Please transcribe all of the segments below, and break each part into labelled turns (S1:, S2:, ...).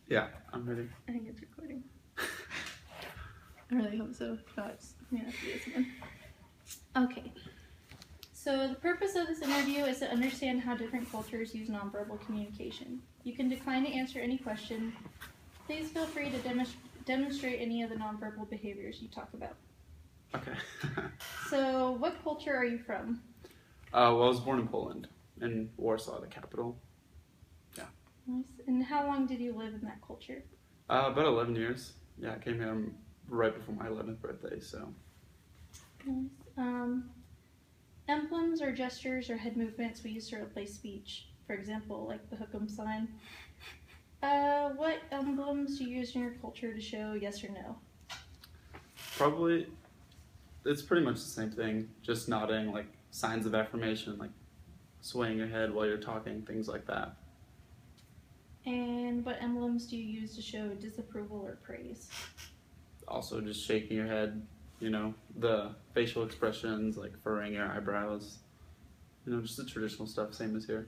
S1: Yeah, I'm ready.
S2: I think it's recording. I really hope so. If not, it's gonna have to do this again. Okay. So the purpose of this interview is to understand how different cultures use nonverbal communication. You can decline to answer any question. Please feel free to demonstrate any of the nonverbal behaviors you talk about.
S1: Okay.
S2: So, what culture are you from?
S1: Well, I was born in Poland, in Warsaw, the capital. Yeah.
S2: Nice. And how long did you live in that culture?
S1: About 11 years. Yeah, I came here right before my 11th birthday, so.
S2: Nice. Emblems or gestures or head movements we use to replace speech. For example, like the hook 'em sign. What emblems do you use in your culture to show yes or no?
S1: Probably, it's pretty much the same thing, just nodding, like signs of affirmation, like swaying your head while you're talking, things like that.
S2: And what emblems do you use to show disapproval or praise?
S1: Also, just shaking your head, the facial expressions, like furrowing your eyebrows, just the traditional stuff, same as here.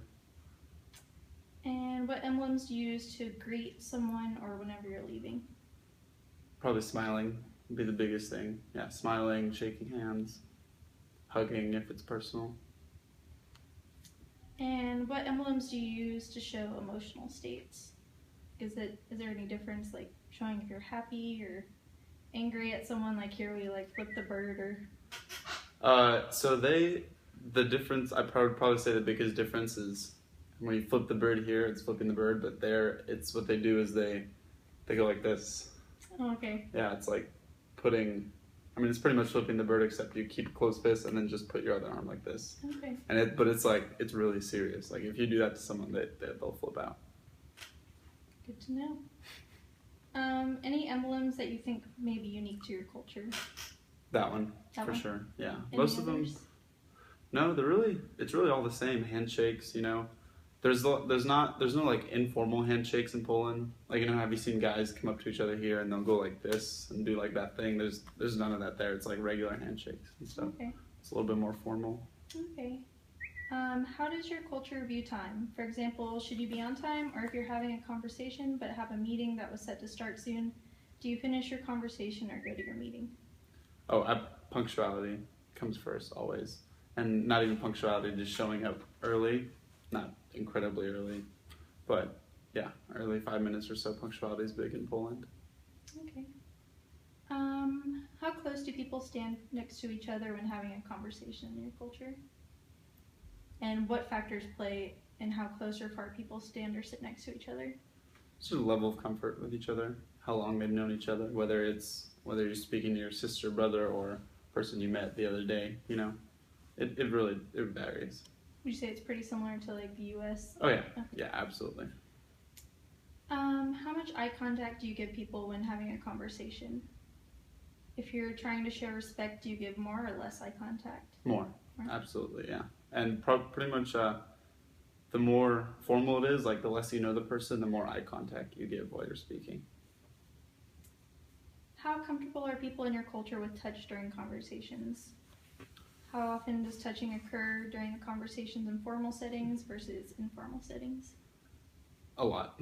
S2: And what emblems do you use to greet someone or whenever you're leaving?
S1: Probably smiling would be the biggest thing. Yeah, smiling, shaking hands, hugging if it's personal.
S2: And what emblems do you use to show emotional states? Is there any difference, like showing if you're happy or angry at someone, like here we like flip the bird or?
S1: The difference, I probably say the biggest difference is when you flip the bird here, it's flipping the bird, but there, it's what they do is they go like this.
S2: Oh, okay.
S1: Yeah, it's like it's pretty much flipping the bird, except you keep closed fist and then just put your other arm like this.
S2: Okay.
S1: But it's really serious. Like if you do that to someone, they'll flip out.
S2: Good to know. Any emblems that you think may be unique to your culture?
S1: That one,
S2: That
S1: for
S2: one?
S1: sure. Yeah,
S2: Any
S1: most of them.
S2: others?
S1: No, it's really all the same. Handshakes, There's no like informal handshakes in Poland. Like, have you seen guys come up to each other here and they'll go like this and do like that thing? There's none of that there. It's like regular handshakes and stuff.
S2: Okay.
S1: It's a little bit more formal.
S2: Okay. How does your culture view time? For example, should you be on time, or if you're having a conversation but have a meeting that was set to start soon, do you finish your conversation or go to your meeting?
S1: Oh, punctuality comes first always, and not even punctuality, just showing up early, not incredibly early, but yeah, early 5 minutes or so. Punctuality is big in Poland.
S2: Okay. How close do people stand next to each other when having a conversation in your culture? And what factors play in how close or far people stand or sit next to each other?
S1: It's just a level of comfort with each other, how long they've known each other, whether you're speaking to your sister, brother, or person you met the other day. It really varies.
S2: Would you say it's pretty similar to like the U.S.?
S1: Oh yeah,
S2: Okay.
S1: yeah, absolutely.
S2: How much eye contact do you give people when having a conversation? If you're trying to show respect, do you give more or less eye contact?
S1: More, absolutely, yeah. And pretty much the more formal it is, like the less you know the person, the more eye contact you give while you're speaking.
S2: How comfortable are people in your culture with touch during conversations? How often does touching occur during the conversations in formal settings versus informal settings?
S1: A lot.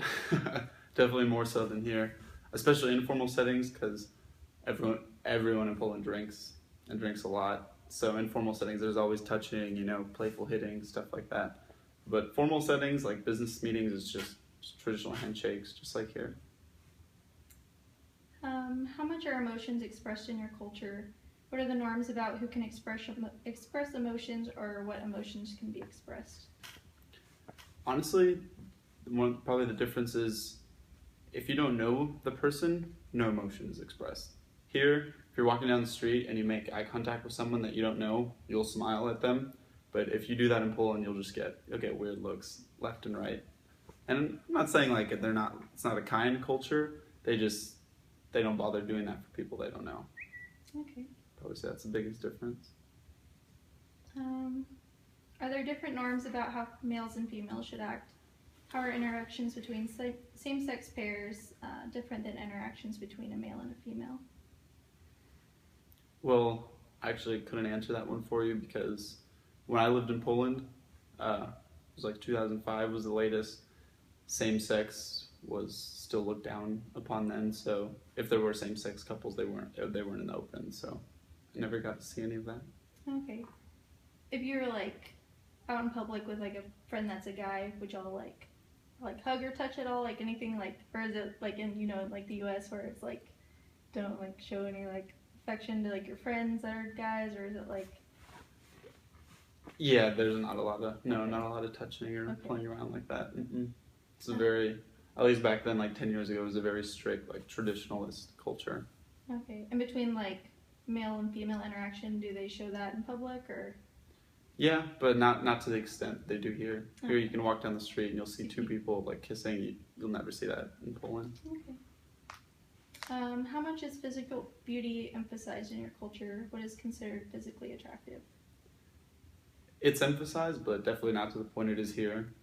S1: Definitely more so than here, especially informal settings, because everyone in Poland drinks and drinks a lot. So informal settings, there's always touching, playful hitting, stuff like that. But formal settings, like business meetings, is just traditional handshakes, just like here.
S2: How much are emotions expressed in your culture? What are the norms about who can express emotions, or what emotions can be expressed?
S1: Honestly, probably the difference is if you don't know the person, no emotion is expressed. Here, if you're walking down the street and you make eye contact with someone that you don't know, you'll smile at them. But if you do that in Poland, you'll get weird looks left and right. And I'm not saying like it's not a kind culture. They don't bother doing that for people they don't know.
S2: Okay.
S1: Probably say that's the biggest difference.
S2: Are there different norms about how males and females should act? How are interactions between same-sex pairs different than interactions between a male and a female?
S1: Well, I actually couldn't answer that one for you because when I lived in Poland, it was like 2005 was the latest same-sex was still looked down upon then. So if there were same-sex couples, they weren't in the open. So I never got to see any of that.
S2: Okay. If you were like out in public with like a friend that's a guy, would y'all like hug or touch at all? Like anything like, or is it like in like the U.S. where it's like don't like show any like affection to like your friends that are guys, or is it like?
S1: Yeah, there's not a lot of touching or playing around like that. It's a very, at least back then, like 10 years ago, it was a very strict, like traditionalist culture.
S2: Okay, and between like male and female interaction, do they show that in public or?
S1: Yeah, but not to the extent they do here. Here you can walk down the street and you'll see two people like kissing. You'll never see that in Poland.
S2: Okay. How much is physical beauty emphasized in your culture? What is considered physically attractive?
S1: It's emphasized, but definitely not to the point it is here.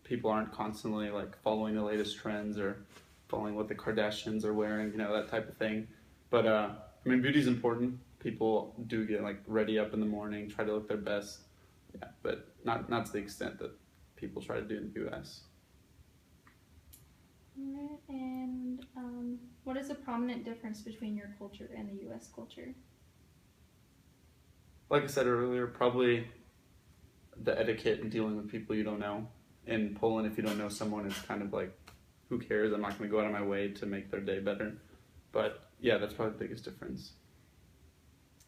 S1: People aren't constantly like following the latest trends or following what the Kardashians are wearing, that type of thing. But I mean, beauty's important. People do get like ready up in the morning, try to look their best. Yeah, but not to the extent that people try to do in the U.S.
S2: Alright, and what is a prominent difference between your culture and the U.S. culture?
S1: Like I said earlier, probably the etiquette in dealing with people you don't know. In Poland, if you don't know someone, it's kind of like, who cares? I'm not going to go out of my way to make their day better. But yeah, that's probably the biggest difference.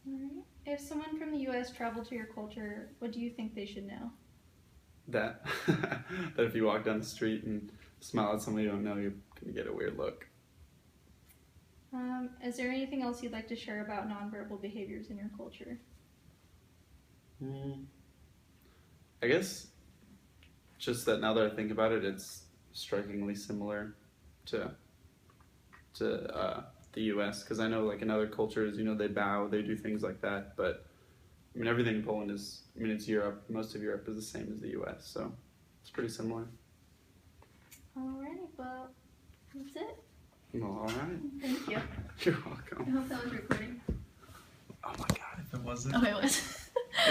S2: Alright. If someone from the U.S. traveled to your culture, what do you think they should know?
S1: That if you walk down the street and smile at somebody you don't know, you're going to get a weird look.
S2: Is there anything else you'd like to share about nonverbal behaviors in your culture?
S1: I guess just that now that I think about it, it's strikingly similar to the U.S. Because I know like in other cultures, they bow, they do things like that. But I mean, everything in Poland it's Europe. Most of Europe is the same as the U.S. So it's pretty similar.
S2: Alright, well, that's it.
S1: Well, all right.
S2: Thank you.
S1: You're welcome.
S2: I hope that was recording.
S1: Oh my god, if it wasn't.
S2: Oh, it was.